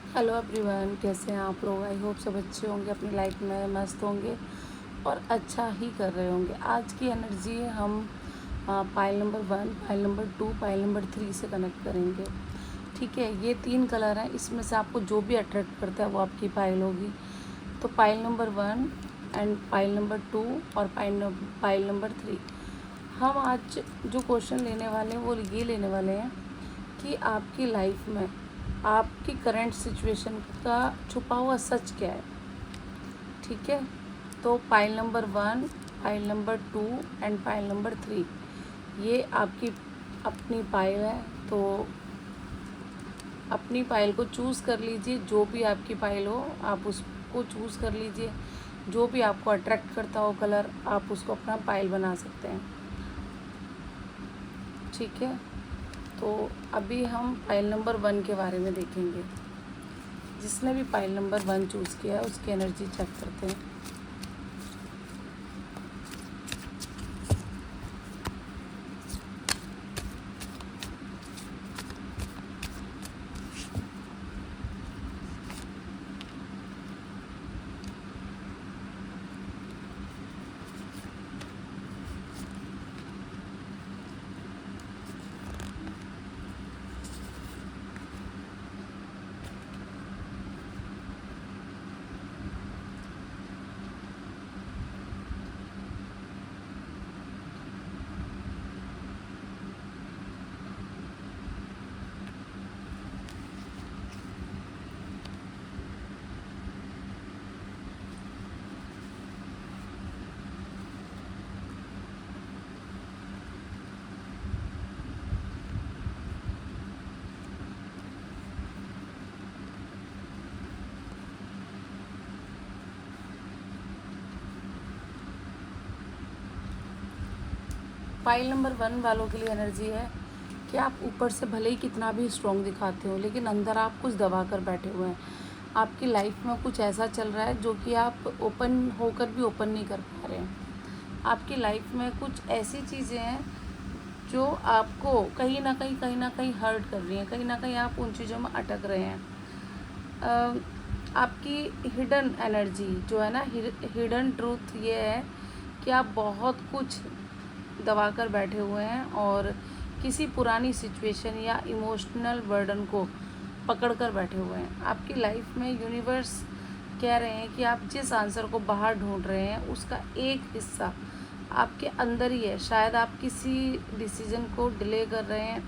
Hello everyone, कैसे हैं आप लोग। आई होप सब अच्छे होंगे, अपनी लाइफ में मस्त होंगे और अच्छा ही कर रहे होंगे। आज की एनर्जी हम pile number 1, pile number 2, pile number 3 से कनेक्ट करेंगे। ठीक है, ये 3 कलर हैं, इसमें से आपको जो भी अट्रैक्ट करता है वो आपकी पाइल होगी। तो pile number 1 and pile number 2 और पाइल नंबर 3। हम आज जो क्वेश्चन लेने वाले हैं वो ये लेने वाले हैं कि आपकी लाइफ में आपकी करंट सिचुएशन का छुपा हुआ सच क्या है। ठीक है, तो pile number 1, pile number 2 and pile number 3 ये आपकी अपनी पाइल है। तो अपनी पाइल को चूज़ कर लीजिए, जो भी आपकी पाइल हो आप उसको चूज़ कर लीजिए। जो भी आपको अट्रैक्ट करता हो कलर, आप उसको अपना पाइल बना सकते हैं। ठीक है, तो अभी हम पाइल नंबर 1 के बारे में देखेंगे। जिसने भी पाइल नंबर 1 चूज़ किया है उसकी एनर्जी चेक करते हैं। पाइल नंबर 1 वालों के लिए एनर्जी है कि आप ऊपर से भले ही कितना भी स्ट्रॉन्ग दिखाते हो, लेकिन अंदर आप कुछ दबा कर बैठे हुए हैं। आपकी लाइफ में कुछ ऐसा चल रहा है जो कि आप ओपन होकर भी ओपन नहीं कर पा रहे हैं। आपकी लाइफ में कुछ ऐसी चीज़ें हैं जो आपको कहीं ना कहीं हर्ट कर रही हैं, कहीं ना कहीं आप उन चीज़ों में अटक रहे हैं। आपकी हिडन एनर्जी जो है ना, हिडन ट्रूथ ये है कि आप बहुत कुछ दबा कर बैठे हुए हैं और किसी पुरानी सिचुएशन या इमोशनल बर्डन को पकड़ कर बैठे हुए हैं। आपकी लाइफ में यूनिवर्स कह रहे हैं कि आप जिस आंसर को बाहर ढूंढ रहे हैं उसका एक हिस्सा आपके अंदर ही है। शायद आप किसी डिसीजन को डिले कर रहे हैं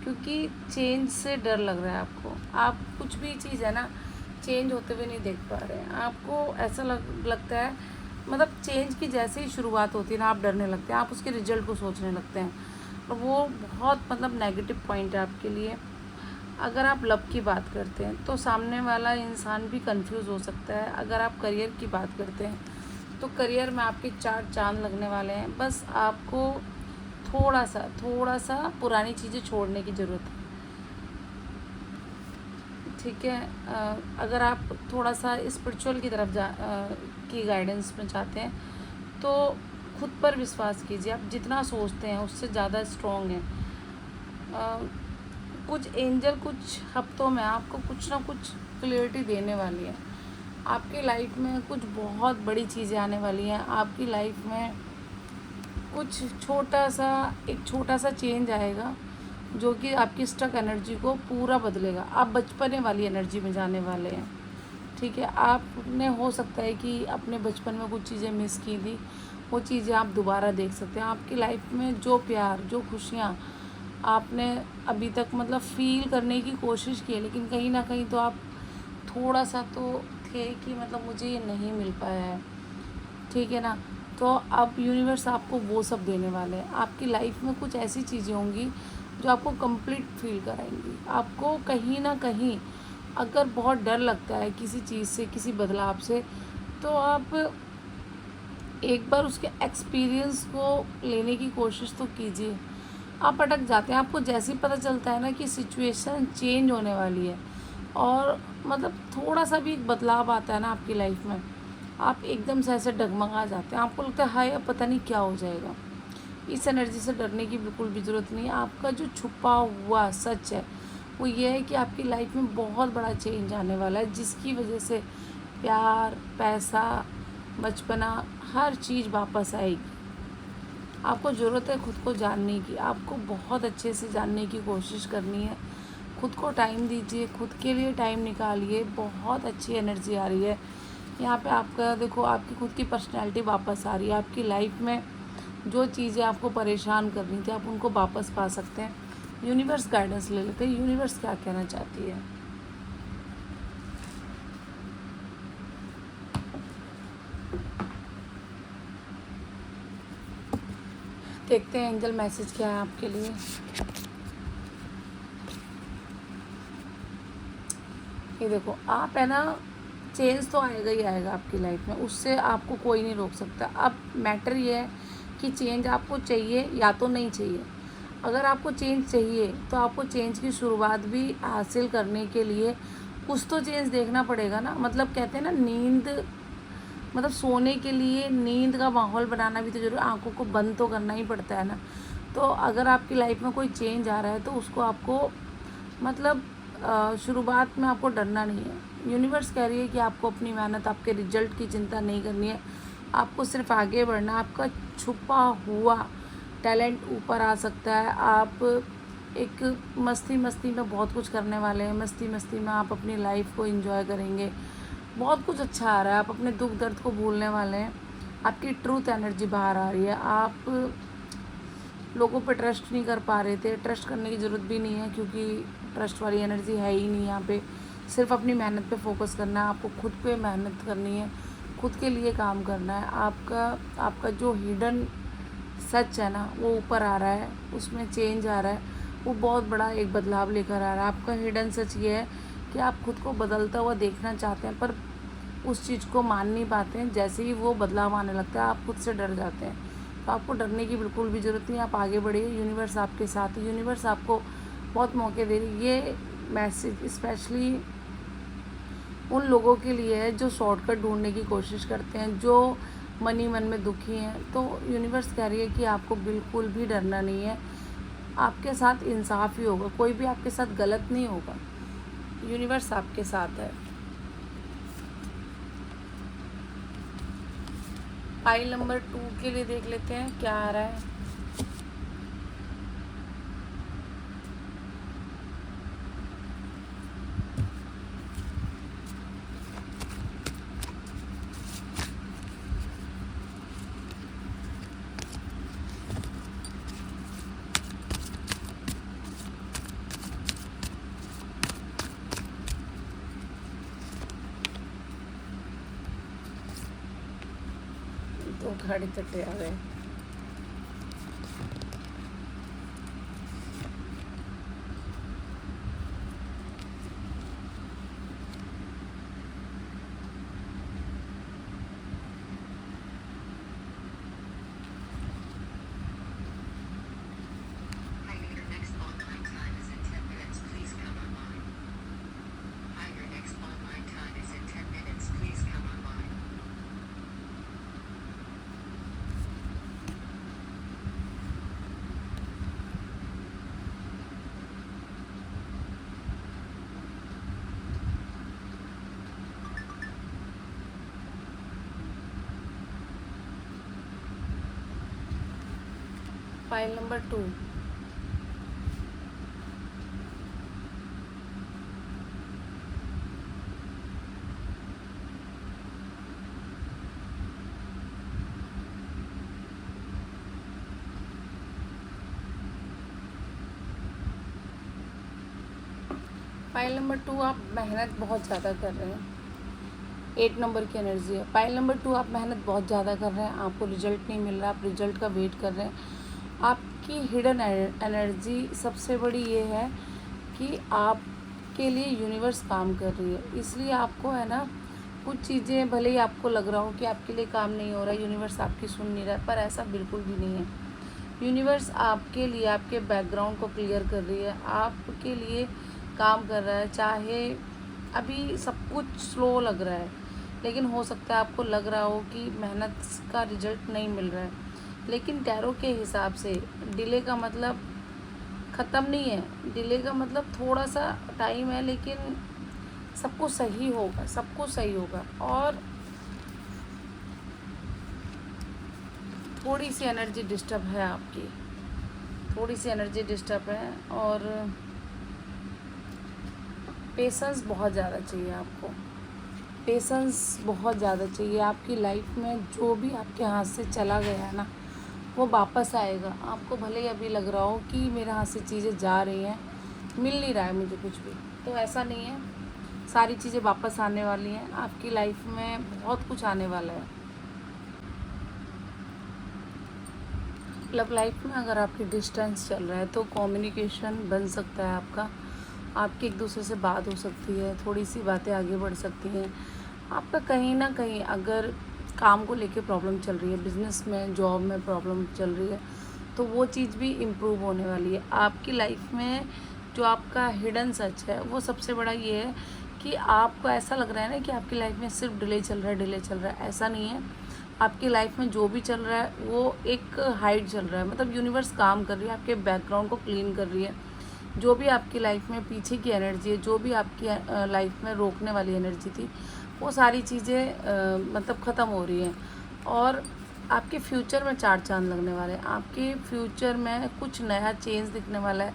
क्योंकि चेंज से डर लग रहा है आपको। आप कुछ भी चीज़ है ना, चेंज होते हुए नहीं देख पा रहे हैं। आपको ऐसा लगता है, मतलब चेंज की जैसे ही शुरुआत होती है ना, आप डरने लगते हैं, आप उसके रिजल्ट को सोचने लगते हैं और वो बहुत मतलब नेगेटिव पॉइंट है आपके लिए। अगर आप लव की बात करते हैं तो सामने वाला इंसान भी कंफ्यूज हो सकता है। अगर आप करियर की बात करते हैं तो करियर में आपके 4 चांद लगने वाले हैं। बस आपको थोड़ा सा पुरानी चीज़ें छोड़ने की ज़रूरत है। ठीक है, अगर आप थोड़ा सा स्पिरिचुअल की तरफ की गाइडेंस में चाहते हैं तो खुद पर विश्वास कीजिए। आप जितना सोचते हैं उससे ज़्यादा स्ट्रॉन्ग हैं। कुछ एंजल कुछ हफ्तों में आपको कुछ ना कुछ क्लियरिटी देने वाली है। आपकी लाइफ में कुछ बहुत बड़ी चीज़ें आने वाली हैं। आपकी लाइफ में कुछ छोटा सा चेंज आएगा जो कि आपकी स्टक एनर्जी को पूरा बदलेगा। आप बचपने वाली एनर्जी में जाने वाले हैं। ठीक है, आपने हो सकता है कि अपने बचपन में कुछ चीज़ें मिस की थी, वो चीज़ें आप दोबारा देख सकते हैं। आपकी लाइफ में जो प्यार, जो खुशियाँ आपने अभी तक मतलब फ़ील करने की कोशिश की है, लेकिन कहीं ना कहीं तो आप थोड़ा सा तो थे कि मतलब मुझे ये नहीं मिल पाया है। ठीक है ना, तो अब यूनिवर्स आपको वो सब देने वाले हैं। आपकी लाइफ में कुछ ऐसी चीज़ें होंगी जो आपको कंप्लीट फील कराएंगी। आपको कहीं ना कहीं अगर बहुत डर लगता है किसी चीज़ से, किसी बदलाव से, तो आप एक बार उसके एक्सपीरियंस को लेने की कोशिश तो कीजिए। आप अटक जाते हैं। आपको जैसे ही पता चलता है ना कि सिचुएशन चेंज होने वाली है और मतलब थोड़ा सा भी एक बदलाव आता है ना आपकी लाइफ में, आप एकदम से ऐसे डगमगा जाते हैं। आपको लगता है हाय अब पता नहीं क्या हो जाएगा। इस एनर्जी से डरने की बिल्कुल भी ज़रूरत नहीं है। आपका जो छुपा हुआ सच है वो ये है कि आपकी लाइफ में बहुत बड़ा चेंज आने वाला है, जिसकी वजह से प्यार, पैसा, बचपना, हर चीज़ वापस आएगी। आपको ज़रूरत है खुद को जानने की, आपको बहुत अच्छे से जानने की कोशिश करनी है। खुद को टाइम दीजिए, खुद के लिए टाइम निकालिए। बहुत अच्छी एनर्जी आ रही है यहाँ पे। आपका देखो, आपकी खुद की पर्सनैलिटी वापस आ रही है। आपकी लाइफ में जो चीज़ें आपको परेशान कर रही थी, आप उनको वापस पा सकते हैं। यूनिवर्स गाइडेंस ले लेते हैं, यूनिवर्स क्या कहना चाहती है। देखते हैं एंजल मैसेज क्या है आपके लिए। ये देखो, आप है ना, चेंज तो आएगा ही आएगा आपकी लाइफ में, उससे आपको कोई नहीं रोक सकता। अब मैटर ये है कि चेंज आपको चाहिए या तो नहीं चाहिए। अगर आपको चेंज चाहिए तो आपको चेंज की शुरुआत भी हासिल करने के लिए कुछ तो चेंज देखना पड़ेगा ना। मतलब कहते हैं ना, नींद मतलब सोने के लिए नींद का माहौल बनाना भी तो जरूर, आंखों को बंद तो करना ही पड़ता है ना। तो अगर आपकी लाइफ में कोई चेंज आ रहा है तो उसको आपको मतलब शुरुआत में आपको डरना नहीं है। यूनिवर्स कह रही है कि आपको अपनी मेहनत, आपके रिजल्ट की चिंता नहीं करनी है। आपको सिर्फ आगे बढ़ना। आपका छुपा हुआ टैलेंट ऊपर आ सकता है। आप एक मस्ती मस्ती में बहुत कुछ करने वाले हैं। मस्ती मस्ती में आप अपनी लाइफ को एंजॉय करेंगे। बहुत कुछ अच्छा आ रहा है। आप अपने दुख दर्द को भूलने वाले हैं। आपकी ट्रूथ एनर्जी बाहर आ रही है। आप लोगों पे ट्रस्ट नहीं कर पा रहे थे, ट्रस्ट करने की ज़रूरत भी नहीं है, क्योंकि ट्रस्ट वाली एनर्जी है ही नहीं यहाँ पे। सिर्फ अपनी मेहनत पे फोकस करना है। आपको खुद पे मेहनत करनी है, खुद के लिए काम करना है। आपका जो हिडन सच है ना, वो ऊपर आ रहा है, उसमें चेंज आ रहा है। वो बहुत बड़ा एक बदलाव लेकर आ रहा है। आपका हिडन सच ये है कि आप खुद को बदलता हुआ देखना चाहते हैं, पर उस चीज़ को मान नहीं पाते हैं। जैसे ही वो बदलाव आने लगता है, आप खुद से डर जाते हैं। तो आपको डरने की बिल्कुल भी ज़रूरत नहीं है। आप आगे बढ़िए, यूनिवर्स आपके साथ है। यूनिवर्स आपको बहुत मौके दे रही है। ये मैसेज स्पेशली उन लोगों के लिए है जो शॉर्टकट ढूंढने की कोशिश करते हैं, जो मन ही मन में दुखी हैं। तो यूनिवर्स कह रही है कि आपको बिल्कुल भी डरना नहीं है। आपके साथ इंसाफ ही होगा, कोई भी आपके साथ गलत नहीं होगा। यूनिवर्स आपके साथ है। पाइल नंबर 2 के लिए देख लेते हैं क्या आ रहा है। तो घड़ी चट्टे आ गए। File number 2। फाइल नंबर 2, आप मेहनत बहुत ज़्यादा कर रहे हैं। 8 नंबर की एनर्जी है। फाइल नंबर 2, आप मेहनत बहुत ज़्यादा कर रहे हैं, आपको रिजल्ट नहीं मिल रहा, आप रिजल्ट का वेट कर रहे हैं। आपकी हिडन एनर्जी सबसे बड़ी ये है कि आपके लिए यूनिवर्स काम कर रही है। इसलिए आपको है ना, कुछ चीज़ें भले ही आपको लग रहा हो कि आपके लिए काम नहीं हो रहा है, यूनिवर्स आपकी सुन नहीं रहा है, पर ऐसा बिल्कुल भी नहीं है। यूनिवर्स आपके लिए आपके बैकग्राउंड को क्लियर कर रही है, आपके लिए काम कर रहा है। चाहे अभी सब कुछ स्लो लग रहा है, लेकिन हो सकता है आपको लग रहा हो कि मेहनत का रिजल्ट नहीं मिल रहा है, लेकिन टैरो के हिसाब से डिले का मतलब ख़त्म नहीं है, डिले का मतलब थोड़ा सा टाइम है, लेकिन सब कुछ सही होगा, सब कुछ सही होगा। और थोड़ी सी एनर्जी डिस्टर्ब है आपकी, थोड़ी सी एनर्जी डिस्टर्ब है, और पेशेंस बहुत ज़्यादा चाहिए आपको, पेशेंस बहुत ज़्यादा चाहिए। आपकी लाइफ में जो भी आपके हाथ से चला गया है ना, वो वापस आएगा। आपको भले ही अभी लग रहा हो कि मेरे हाथ से चीज़ें जा रही हैं, मिल नहीं रहा है मुझे कुछ भी, तो ऐसा नहीं है। सारी चीज़ें वापस आने वाली हैं, आपकी लाइफ में बहुत कुछ आने वाला है। लव लाइफ में अगर आपकी डिस्टेंस चल रहा है तो कम्युनिकेशन बन सकता है आपका, आपकी एक दूसरे से बात हो सकती है, थोड़ी सी बातें आगे बढ़ सकती हैं। आपका कहीं ना कहीं अगर काम को लेके प्रॉब्लम चल रही है, बिज़नेस में, जॉब में प्रॉब्लम चल रही है, तो वो चीज़ भी इम्प्रूव होने वाली है। आपकी लाइफ में जो आपका हिडन सच है वो सबसे बड़ा ये है कि आपको ऐसा लग रहा है ना कि आपकी लाइफ में सिर्फ डिले चल रहा है, डिले चल रहा है। ऐसा नहीं है, आपकी लाइफ में जो भी चल रहा है वो एक हाइट चल रहा है, मतलब यूनिवर्स काम कर रही है, आपके बैकग्राउंड को क्लीन कर रही है। जो भी आपकी लाइफ में पीछे की एनर्जी है, जो भी आपकी लाइफ में रोकने वाली एनर्जी थी, वो सारी चीज़ें मतलब ख़त्म हो रही हैं। और आपके फ्यूचर में चार चांद लगने वाले हैं, आपके फ्यूचर में कुछ नया चेंज दिखने वाला है।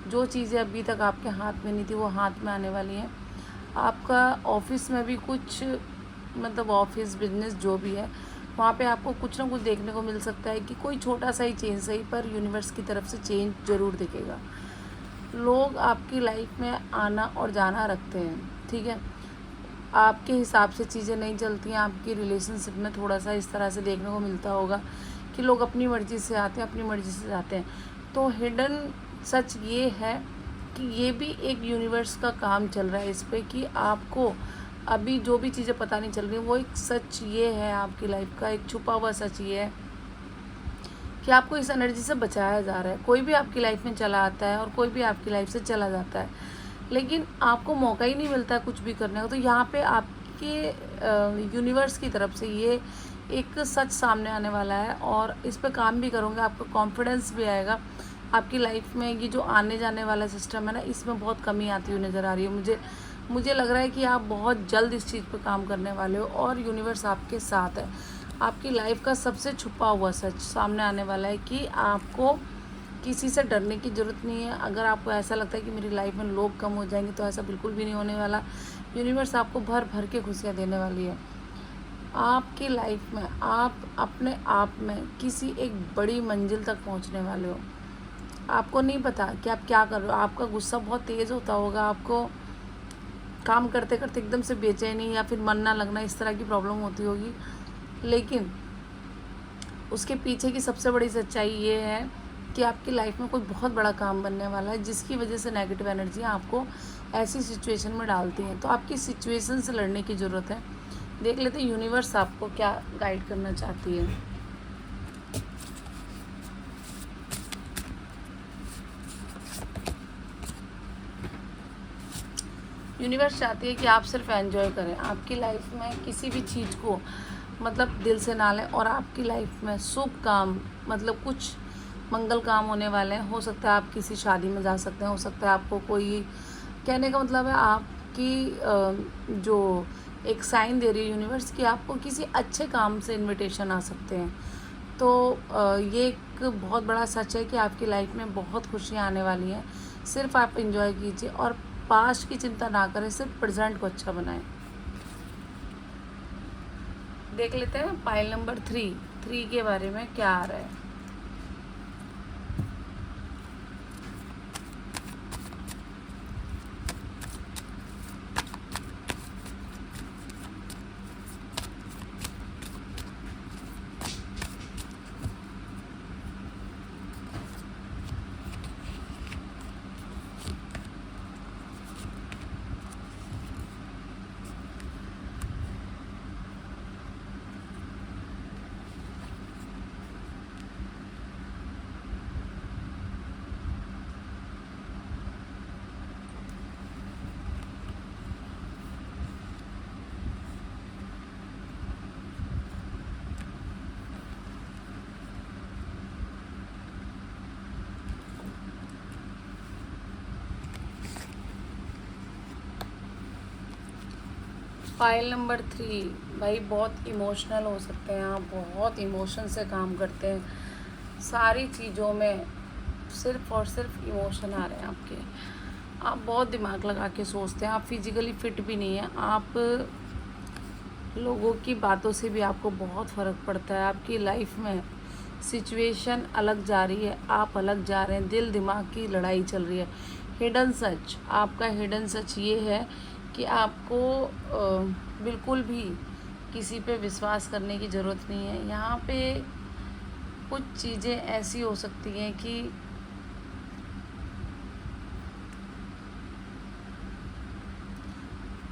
जो चीज़ें अभी तक आपके हाथ में नहीं थी वो हाथ में आने वाली हैं। आपका ऑफिस में भी कुछ, मतलब ऑफिस बिजनेस जो भी है, वहाँ पे आपको कुछ ना कुछ देखने को मिल सकता है कि कोई छोटा सा ही चेंज सही, पर यूनिवर्स की तरफ से चेंज ज़रूर दिखेगा। लोग आपकी लाइफ में आना और जाना रखते हैं, ठीक है। आपके हिसाब से चीज़ें नहीं चलती हैं। आपकी रिलेशनशिप में थोड़ा सा इस तरह से देखने को मिलता होगा कि लोग अपनी मर्ज़ी से आते हैं, अपनी मर्ज़ी से जाते हैं। तो हिडन सच ये है कि ये भी एक यूनिवर्स का काम चल रहा है इस पे, कि आपको अभी जो भी चीज़ें पता नहीं चल रही, वो एक सच ये है, आपकी लाइफ का एक छुपा हुआ सच ये है कि आपको इस एनर्जी से बचाया जा रहा है। कोई भी आपकी लाइफ में चला आता है और कोई भी आपकी लाइफ से चला जाता है, लेकिन आपको मौका ही नहीं मिलता है कुछ भी करने का। तो यहाँ पे आपके यूनिवर्स की तरफ से ये एक सच सामने आने वाला है, और इस पे काम भी करोगे, आपको कॉन्फिडेंस भी आएगा। आपकी लाइफ में ये जो आने जाने वाला सिस्टम है ना, इसमें बहुत कमी आती हुई नज़र आ रही है। मुझे लग रहा है कि आप बहुत जल्द इस चीज़ पे काम करने वाले हो, और यूनिवर्स आपके साथ है। आपकी लाइफ का सबसे छुपा हुआ सच सामने आने वाला है कि आपको किसी से डरने की ज़रूरत नहीं है। अगर आपको ऐसा लगता है कि मेरी लाइफ में लोग कम हो जाएंगे, तो ऐसा बिल्कुल भी नहीं होने वाला। यूनिवर्स आपको भर भर के खुशियाँ देने वाली है। आपकी लाइफ में आप अपने आप में किसी एक बड़ी मंजिल तक पहुंचने वाले हो। आपको नहीं पता कि आप क्या कर रहे हो। आपका गुस्सा बहुत तेज़ होता होगा, आपको काम करते करते एकदम से बेचैनी या फिर मन ना लगना, इस तरह की प्रॉब्लम होती होगी, लेकिन उसके पीछे की सबसे बड़ी सच्चाई ये है कि आपकी लाइफ में कोई बहुत बड़ा काम बनने वाला है, जिसकी वजह से नेगेटिव एनर्जी आपको ऐसी सिचुएशन में डालती हैं। तो आपकी सिचुएशन से लड़ने की ज़रूरत है। देख लेते हैं यूनिवर्स आपको क्या गाइड करना चाहती है। यूनिवर्स चाहती है कि आप सिर्फ एंजॉय करें, आपकी लाइफ में किसी भी चीज़ को मतलब दिल से ना लें, और आपकी लाइफ में शुभ काम, मतलब कुछ मंगल काम होने वाले हैं। हो सकता है आप किसी शादी में जा सकते हैं, हो सकता है आपको कोई, कहने का मतलब है आपकी जो एक साइन दे रही है यूनिवर्स कि आपको किसी अच्छे काम से इनविटेशन आ सकते हैं। तो ये एक बहुत बड़ा सच है कि आपकी लाइफ में बहुत खुशियाँ आने वाली हैं। सिर्फ आप इंजॉय कीजिए और पास्ट की चिंता ना करें, सिर्फ प्रेजेंट को अच्छा बनाएं। देख लेते हैं पाइल नंबर 3 के बारे में क्या आ रहा है। File number 3। भाई बहुत इमोशनल हो सकते हैं आप, बहुत इमोशन से काम करते हैं। सारी चीज़ों में सिर्फ और सिर्फ इमोशन आ रहे हैं आपके। आप बहुत दिमाग लगा के सोचते हैं, आप फिजिकली फिट भी नहीं हैं। आप लोगों की बातों से भी आपको बहुत फ़र्क पड़ता है। आपकी लाइफ में सिचुएशन अलग जा रही है, आप अलग जा रहे हैं, दिल दिमाग की लड़ाई चल रही है। हिडन सच, आपका हिडन सच ये है कि आपको बिल्कुल भी किसी पे विश्वास करने की ज़रूरत नहीं है। यहाँ पे कुछ चीज़ें ऐसी हो सकती हैं कि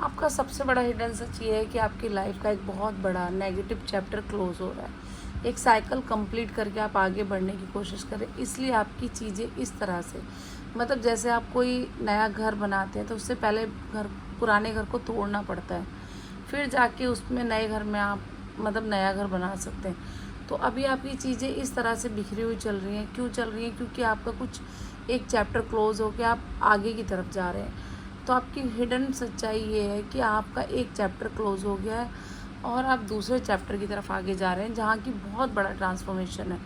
आपका सबसे बड़ा हिडन सच ये है कि आपकी लाइफ का एक बहुत बड़ा नेगेटिव चैप्टर क्लोज हो रहा है। एक साइकिल कंप्लीट करके आप आगे बढ़ने की कोशिश करें, इसलिए आपकी चीज़ें इस तरह से, मतलब जैसे आप कोई नया घर बनाते हैं तो उससे पहले पुराने घर को तोड़ना पड़ता है, फिर जाके उसमें नए घर में आप मतलब नया घर बना सकते हैं। तो अभी आपकी चीज़ें इस तरह से बिखरी हुई चल रही हैं। क्यों चल रही हैं? क्योंकि आपका कुछ एक चैप्टर क्लोज हो के आप आगे की तरफ जा रहे हैं। तो आपकी हिडन सच्चाई ये है कि आपका एक चैप्टर क्लोज हो गया है और आप दूसरे चैप्टर की तरफ आगे जा रहे हैं, जहाँ की बहुत बड़ा ट्रांसफॉर्मेशन है।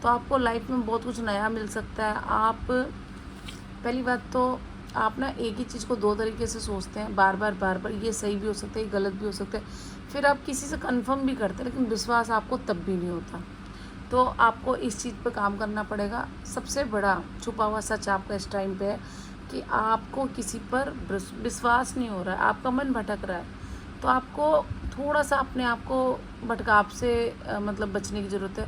तो आपको लाइफ में बहुत कुछ नया मिल सकता है। आप पहली बात तो आप ना एक ही चीज़ को दो तरीके से सोचते हैं, बार बार, ये सही भी हो सकता है, ये गलत भी हो सकता है। फिर आप किसी से कंफर्म भी करते हैं, लेकिन विश्वास आपको तब भी नहीं होता। तो आपको इस चीज़ पे काम करना पड़ेगा। सबसे बड़ा छुपा हुआ सच आपका इस टाइम पे है कि आपको किसी पर विश्वास नहीं हो रहा है, आपका मन भटक रहा है। तो आपको थोड़ा सा अपने आप को भटकाव से मतलब बचने की ज़रूरत है।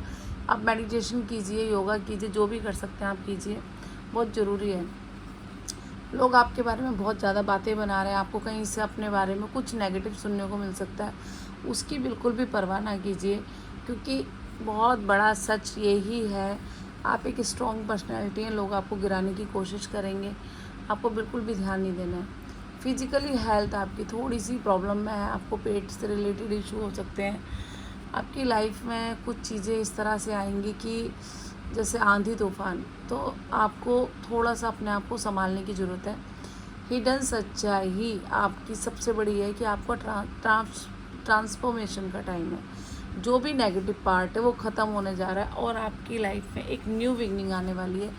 आप मेडिटेशन कीजिए, योगा कीजिए, जो भी कर सकते हैं आप कीजिए, बहुत ज़रूरी है। लोग आपके बारे में बहुत ज़्यादा बातें बना रहे हैं, आपको कहीं से अपने बारे में कुछ नेगेटिव सुनने को मिल सकता है, उसकी बिल्कुल भी परवाह ना कीजिए, क्योंकि बहुत बड़ा सच यही है, आप एक स्ट्रॉन्ग पर्सनैलिटी हैं। लोग आपको गिराने की कोशिश करेंगे, आपको बिल्कुल भी ध्यान नहीं देना है। फिजिकली हेल्थ आपकी थोड़ी सी प्रॉब्लम में है, आपको पेट से रिलेटेड इशू हो सकते हैं। आपकी लाइफ में कुछ चीज़ें इस तरह से आएंगी कि जैसे आंधी तूफान, तो आपको थोड़ा सा अपने आप को संभालने की ज़रूरत है। हिडन सच्चाई ही आपकी सबसे बड़ी है कि आपका ट्रांसफॉर्मेशन का टाइम है। जो भी नेगेटिव पार्ट है वो ख़त्म होने जा रहा है और आपकी लाइफ में एक न्यू बिगनिंग आने वाली है।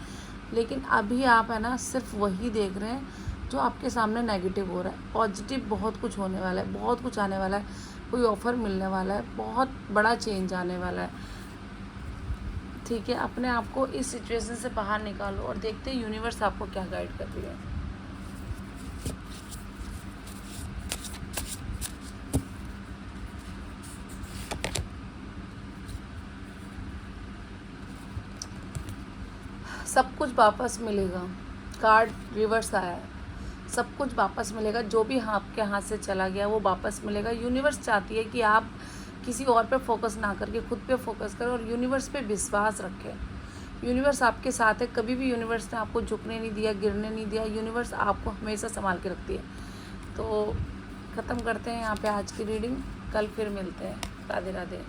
लेकिन अभी आप है ना सिर्फ वही देख रहे हैं जो आपके सामने नेगेटिव हो रहा है। पॉजिटिव बहुत कुछ होने वाला है, बहुत कुछ आने वाला है, कोई ऑफ़र मिलने वाला है, बहुत बड़ा चेंज आने वाला है। ठीक है, अपने आप को इस सिचुएशन से बाहर निकालो और देखते हैं यूनिवर्स आपको क्या गाइड कर रही है। सब कुछ वापस मिलेगा, कार्ड रिवर्स आया है। सब कुछ वापस मिलेगा, जो भी आपके हाथ से चला गया वो वापस मिलेगा। यूनिवर्स चाहती है कि आप किसी और पे फोकस ना करके खुद पे फोकस करें और यूनिवर्स पे विश्वास रखें। यूनिवर्स आपके साथ है, कभी भी यूनिवर्स ने आपको झुकने नहीं दिया, गिरने नहीं दिया। यूनिवर्स आपको हमेशा संभाल के रखती है। तो ख़त्म करते हैं यहाँ पे आज की रीडिंग, कल फिर मिलते हैं। राधे राधे।